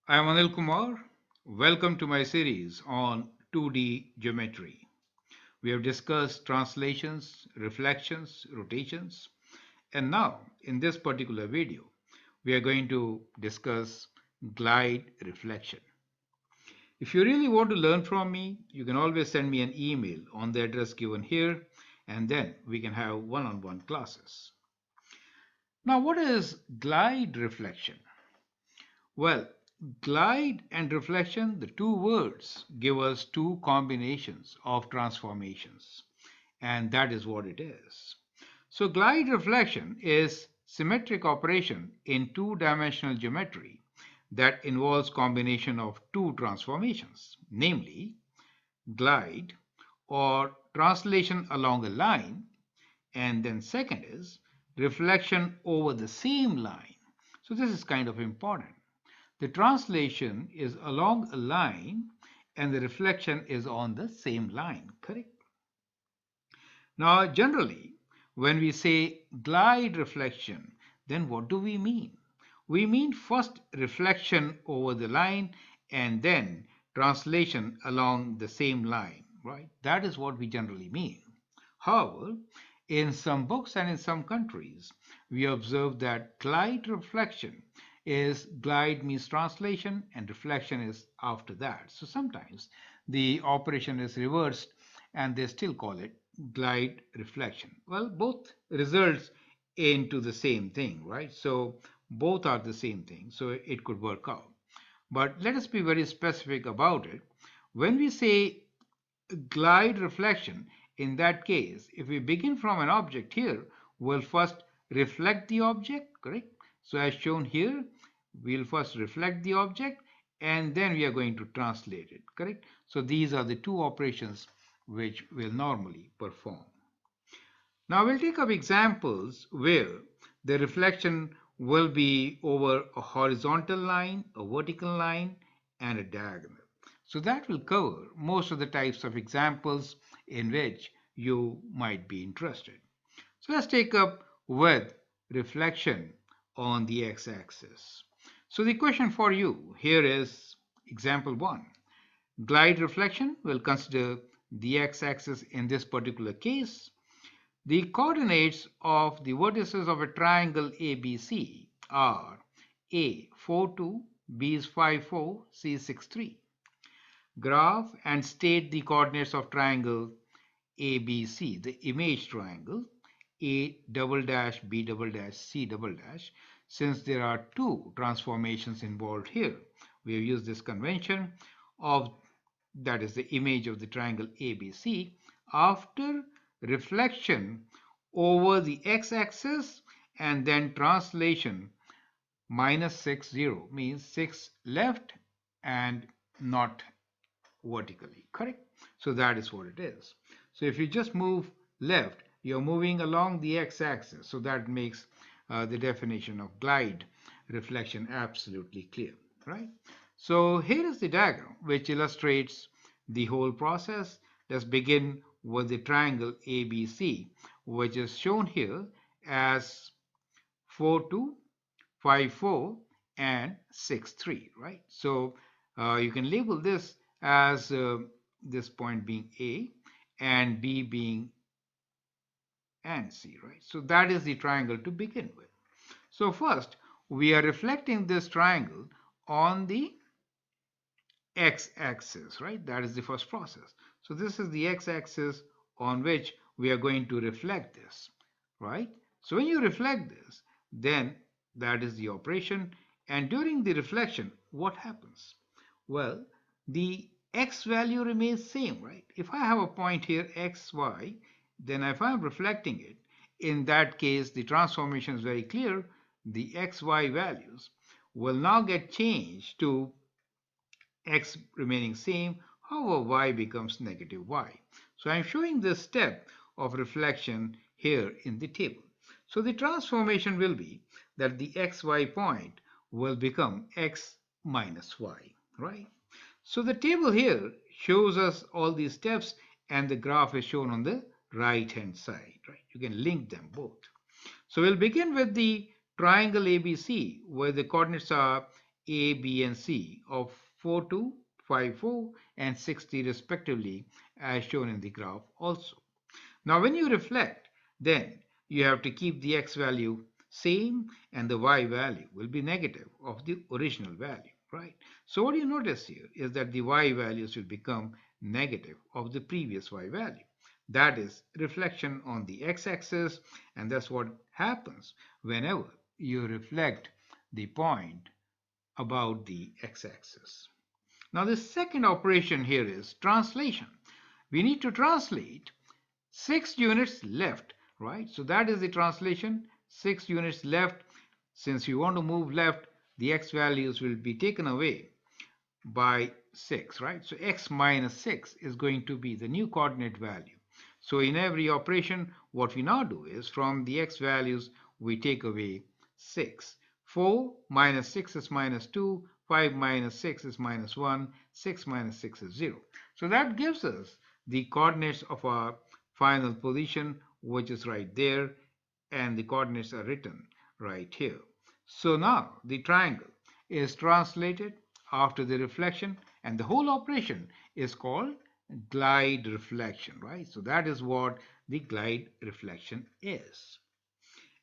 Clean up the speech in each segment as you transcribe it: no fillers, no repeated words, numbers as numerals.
I am Anil Kumar. Welcome to my series on 2D geometry. We have discussed translations, reflections, rotations, and now in this particular video, we are going to discuss glide reflection. If you really want to learn from me, you can always send me an email on the address given here, and then we can have one-on-one classes. Now, what is glide reflection? Well, glide and reflection, the two words, give us two combinations of transformations, and that is what it is. So, glide reflection is symmetric operation in two-dimensional geometry that involves combination of two transformations, namely glide or translation along a line, and then second is reflection over the same line. So, this is kind of important. The translation is along a line and the reflection is on the same line, correct? Now, generally, when we say glide reflection, then what do we mean? We mean first reflection over the line and then translation along the same line, right? That is what we generally mean. However, in some books and in some countries, we observe that glide reflection is glide means translation and reflection is after that. So sometimes the operation is reversed and they still call it glide reflection. Well, both results into the same thing, right? So both are the same thing. So it could work out. But let us be very specific about it. When we say glide reflection, in that case, if we begin from an object here, we'll first reflect the object, correct? So as shown here, we'll first reflect the object and then we are going to translate it, correct? So these are the two operations which we'll normally perform. Now we'll take up examples where the reflection will be over a horizontal line, a vertical line, and a diagonal. So that will cover most of the types of examples in which you might be interested. So let's take up with reflection on the x-axis. So the question for you here is example 1. Glide reflection will consider the x-axis in this particular case. The coordinates of the vertices of a triangle ABC are A 4, 2, B is 5, 4, C is 6, 3. Graph and state the coordinates of triangle ABC, the image triangle A double dash B double dash C double dash. Since there are two transformations involved here, we have used this convention of that is the image of the triangle ABC after reflection over the x-axis and then translation minus 6 0 means 6 left and not vertically, correct? So that is what it is. So if you just move left, you're moving along the x-axis. So that makes the definition of glide reflection absolutely clear, right? So here is the diagram which illustrates the whole process. Let's begin with the triangle ABC, which is shown here as 4 2, 5 4, and 6 3, right? So you can label this as this point being A and B being and C, right? So that is the triangle to begin with. So first, we are reflecting this triangle on the x-axis, right? That is the first process. So this is the x-axis on which we are going to reflect this, right? So when you reflect this, then that is the operation. And during the reflection, what happens? Well, the x value remains same, right? If I have a point here, x, y, then if I'm reflecting it, in that case, the transformation is very clear. The x, y values will now get changed to x remaining same, however y becomes negative y. So I'm showing this step of reflection here in the table. So the transformation will be that the xy point will become x minus y, right? So the table here shows us all these steps and the graph is shown on the right hand side, right? You can link them both. So we'll begin with the triangle ABC where the coordinates are A, B, and C of 42, 54, and 60 respectively, as shown in the graph also. Now, when you reflect, then you have to keep the x value same and the y value will be negative of the original value, right? So what you notice here is that the y values will become negative of the previous y value. That is reflection on the x-axis, and that's what happens whenever you reflect the point about the x-axis. Now, the second operation here is translation. We need to translate 6 units left, right? So that is the translation, 6 units left. Since you want to move left, the x values will be taken away by 6, right? So x minus 6 is going to be the new coordinate value. So in every operation, what we now do is from the x values, we take away 6. 4 minus 6 is minus 2, 5 minus 6 is minus 1, 6 minus 6 is 0. So that gives us the coordinates of our final position, which is right there, and the coordinates are written right here. So now the triangle is translated after the reflection, and the whole operation is called glide reflection, right? So that is what the glide reflection is.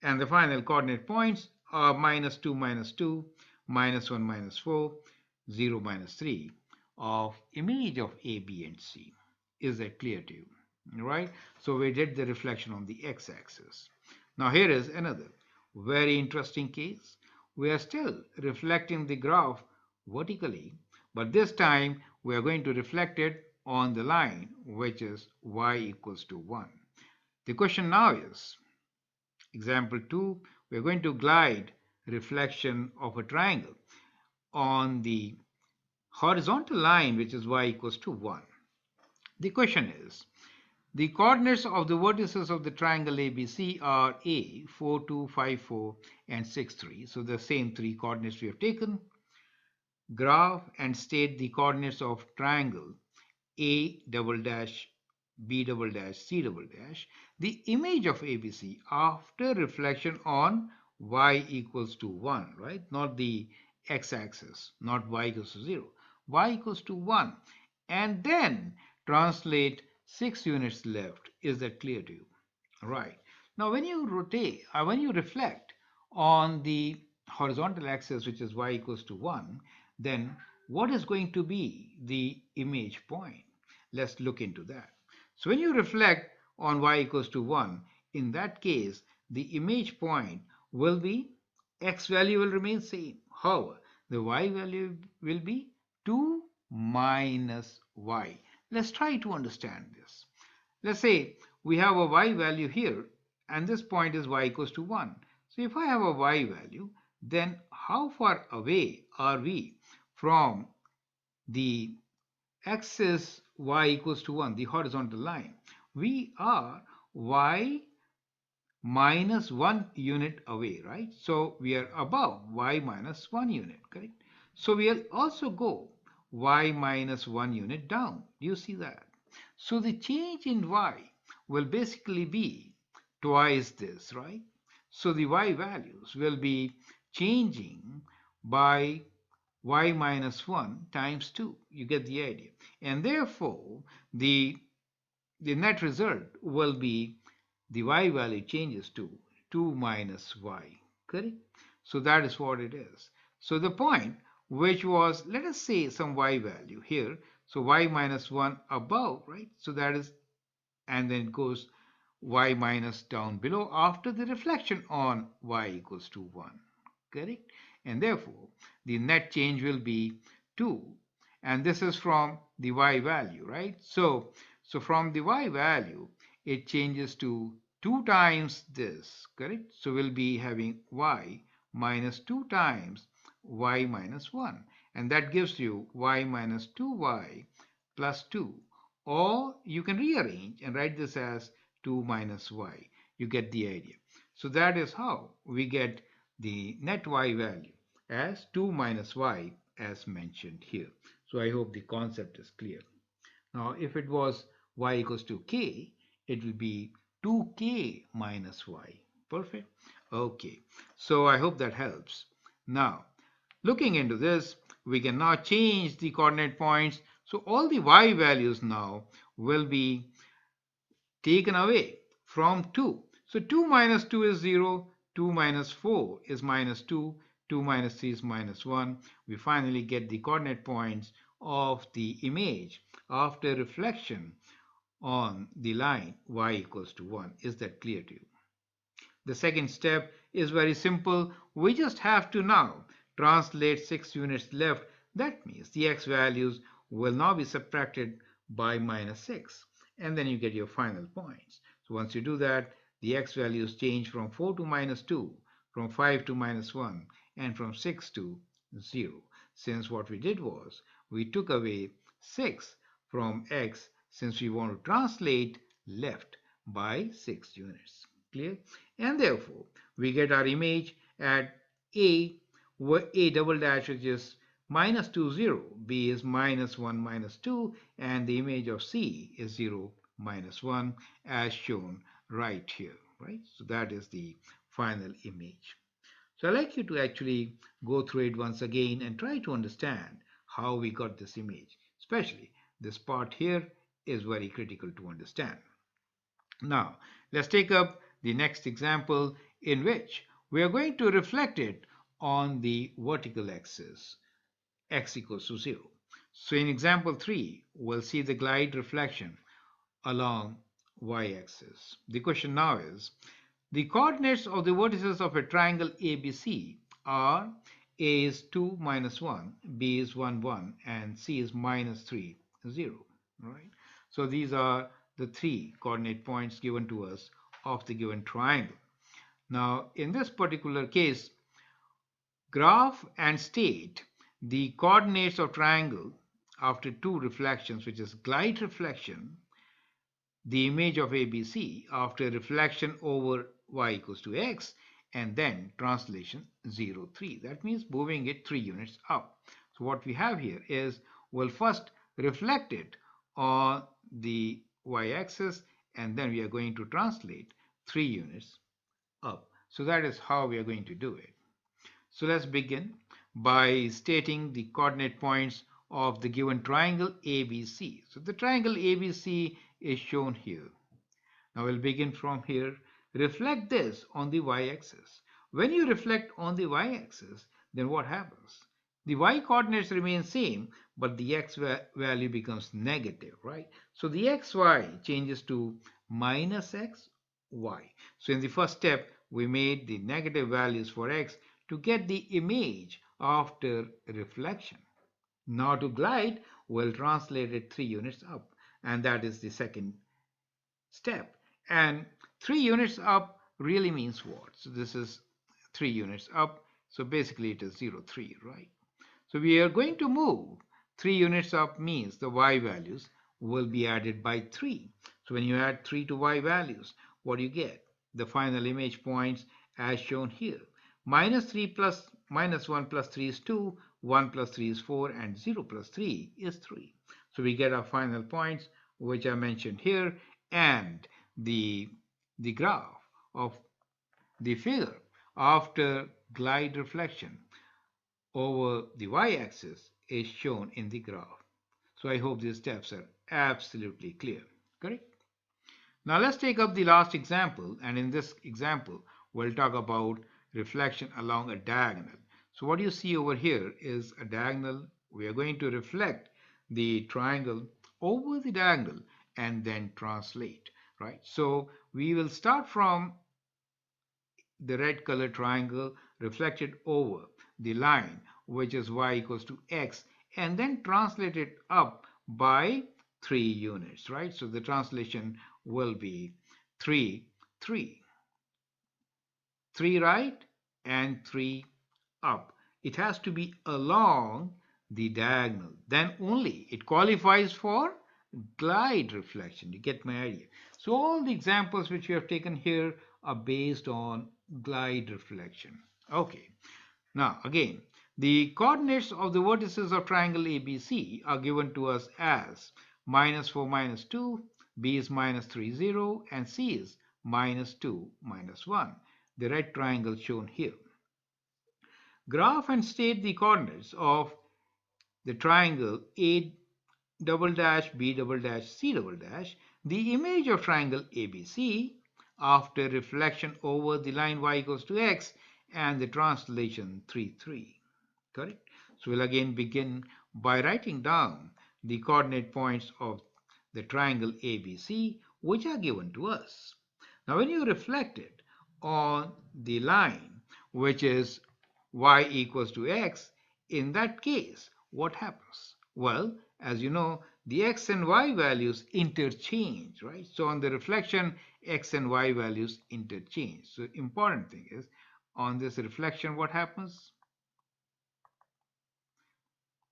And the final coordinate points are minus 2, minus 2, minus 1, minus 4, 0, minus 3 of image of A, B, and C. Is that clear to you? Right? So we did the reflection on the x-axis. Now here is another very interesting case. We are still reflecting the graph vertically, but this time we are going to reflect it on the line which is y equals to 1. The question now is, example 2, we are going to glide reflection of a triangle on the horizontal line which is y equals to 1. The question is, the coordinates of the vertices of the triangle ABC are A, 4, 2, 5, 4, and 6, 3. So the same three coordinates we have taken. Graph and state the coordinates of triangle A double dash, B double dash, C double dash, the image of ABC after reflection on y equals to 1, right? Not the x-axis, not y equals to 0. Y equals to 1. And then translate 6 units left. Is that clear to you? Right. Now, when you rotate, when you reflect on the horizontal axis, which is y equals to 1, then what is going to be the image point? Let's look into that. So when you reflect on y equals to 1, in that case, the image point will be, x value will remain same. However, the y value will be 2 minus y. Let's try to understand this. Let's say we have a y value here, and this point is y equals to 1. So if I have a y value, then how far away are we from the axis y equals to 1, the horizontal line? We are y minus 1 unit away, right? So we are above y minus 1 unit, correct? So we'll also go y minus 1 unit down. Do you see that? So the change in y will basically be twice this, right? So the y values will be changing by y minus 1 times 2. You get the idea. And therefore, the net result will be the y value changes to 2 minus y, correct? So that is what it is. So the point which was, let us say, some y value here, so y minus 1 above, right? So that is, and then it goes y minus down below after the reflection on y equals to 1, correct? And therefore, the net change will be 2, and this is from the y value, right? So from the y value, it changes to 2 times this, correct? So we'll be having y minus 2 times y minus 1. And that gives you y minus 2y plus 2. Or you can rearrange and write this as 2 minus y. You get the idea. So that is how we get the net y value as 2 minus y as mentioned here. So I hope the concept is clear. Now, if it was y equals to k, it will be 2k minus y. Perfect? Okay. So I hope that helps. Now, Looking into this, we can now change the coordinate points. So all the y values now will be taken away from 2. So 2 minus 2 is 0, 2 minus 4 is minus 2, 2 minus 3 is minus 1. We finally get the coordinate points of the image after reflection on the line y equals to 1. Is that clear to you? The second step is very simple. We just have to now translate 6 units left. That means the x values will now be subtracted by minus 6. And then you get your final points. So once you do that, the x values change from 4 to minus 2, from 5 to minus 1, and from 6 to 0. Since what we did was we took away 6 from x, since we want to translate left by 6 units. Clear? And therefore, we get our image at A, where A double dash which is minus 2, 0, B is minus 1, minus 2, and the image of C is 0, minus 1, as shown right here, right? So that is the final image. So I'd like you to actually go through it once again and try to understand how we got this image. Especially this part here is very critical to understand. Now, let's take up the next example in which we are going to reflect it on the vertical axis, x equals to 0. So in example 3, we'll see the glide reflection along y-axis. The question now is, the coordinates of the vertices of a triangle ABC are A is 2, minus 1, B is 1, 1, and C is minus 3, 0. Right? So these are the three coordinate points given to us of the given triangle. Now, in this particular case, graph and state the coordinates of triangle after two reflections, which is glide reflection, the image of ABC after reflection over y equals to x, and then translation 0, 3. That means moving it 3 units up. So what we have here is we'll first reflect it on the y-axis, and then we are going to translate 3 units up. So that is how we are going to do it. So let's begin by stating the coordinate points of the given triangle ABC. So the triangle ABC is shown here. Now we'll begin from here. Reflect this on the y-axis. When you reflect on the y-axis, then what happens? The y-coordinates remain same, but the x value becomes negative, right? So the xy changes to minus x, y. So in the first step, we made the negative values for x to get the image after reflection. Now to glide, we'll translate it 3 units up, and that is the second step. And 3 units up really means what? So this is 3 units up. So basically it is 0, 3, right? So we are going to move 3 units up means the y values will be added by 3. So when you add 3 to y values, what do you get? The final image points as shown here. Minus 3 plus minus 1 plus 3 is 2, 1 plus 3 is 4, and 0 plus 3 is 3. So we get our final points, which I mentioned here, and the graph of the figure after glide reflection over the y-axis is shown in the graph. So I hope these steps are absolutely clear. Correct? Now let's take up the last example, and in this example we'll talk about reflection along a diagonal. So what you see over here is a diagonal. We are going to reflect the triangle over the diagonal and then translate, right? So we will start from the red color triangle reflected over the line, which is y equals to x, and then translate it up by 3 units, right? So the translation will be 3, 3. 3 right and 3 up. It has to be along the diagonal. Then only it qualifies for glide reflection. You get my idea. So all the examples which we have taken here are based on glide reflection. Okay. Now again, the coordinates of the vertices of triangle ABC are given to us as minus 4, minus 2, B is minus 3, 0, and C is minus 2, minus 1. The red triangle shown here. Graph and state the coordinates of the triangle A double dash B double dash C double dash, the image of triangle ABC after reflection over the line y equals to x and the translation 3, 3. Correct? So we'll again begin by writing down the coordinate points of the triangle ABC which are given to us. Now when you reflect it on the line which is y equals to x, in that case, what happens? Well, as you know, the x and y values interchange, right? So on the reflection, x and y values interchange. So important thing is, on this reflection, what happens?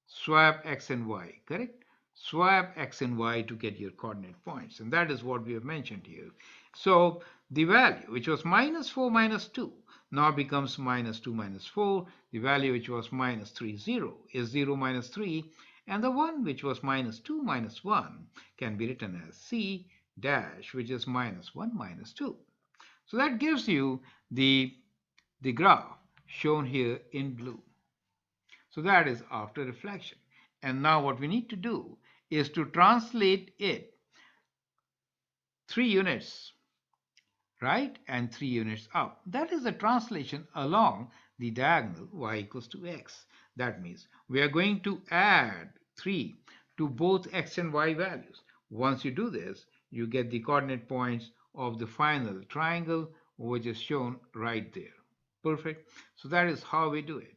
Swap x and y, correct? Swap x and y to get your coordinate points. And that is what we have mentioned here. So the value, which was minus 4 minus 2, now becomes minus 2 minus 4. The value which was minus 3, 0 is 0 minus 3. And the one which was minus 2 minus 1 can be written as c dash, which is minus 1 minus 2. So that gives you the graph shown here in blue. So that is after reflection. And now what we need to do is to translate it 3 units right and 3 units up. That is the translation along the diagonal y equals to x. That means we are going to add 3 to both x and y values. Once you do this, you get the coordinate points of the final triangle, which is shown right there. Perfect. So that is how we do it.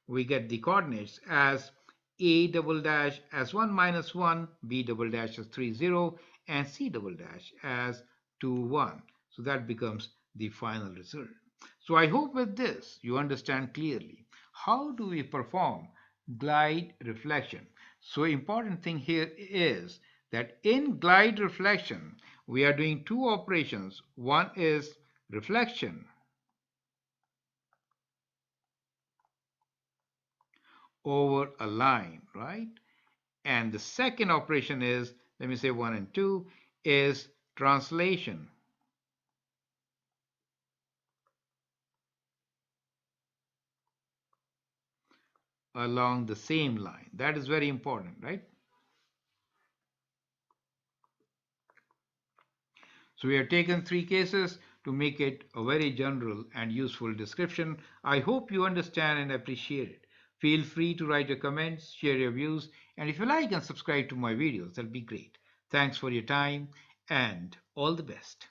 We get the coordinates as a double dash as 1 minus 1, b double dash as 3, 0, and c double dash as 2, 1. So that becomes the final result. So I hope with this you understand clearly how do we perform glide reflection. So important thing here is that in glide reflection we are doing two operations. One is reflection over a line, right? And the second operation is, let me say 1 and 2, is translation along the same line. That is very important, right? So we have taken 3 cases to make it a very general and useful description. I hope you understand and appreciate it. Feel free to write your comments, share your views, and if you like and subscribe to my videos, that'll be great. Thanks for your time and all the best.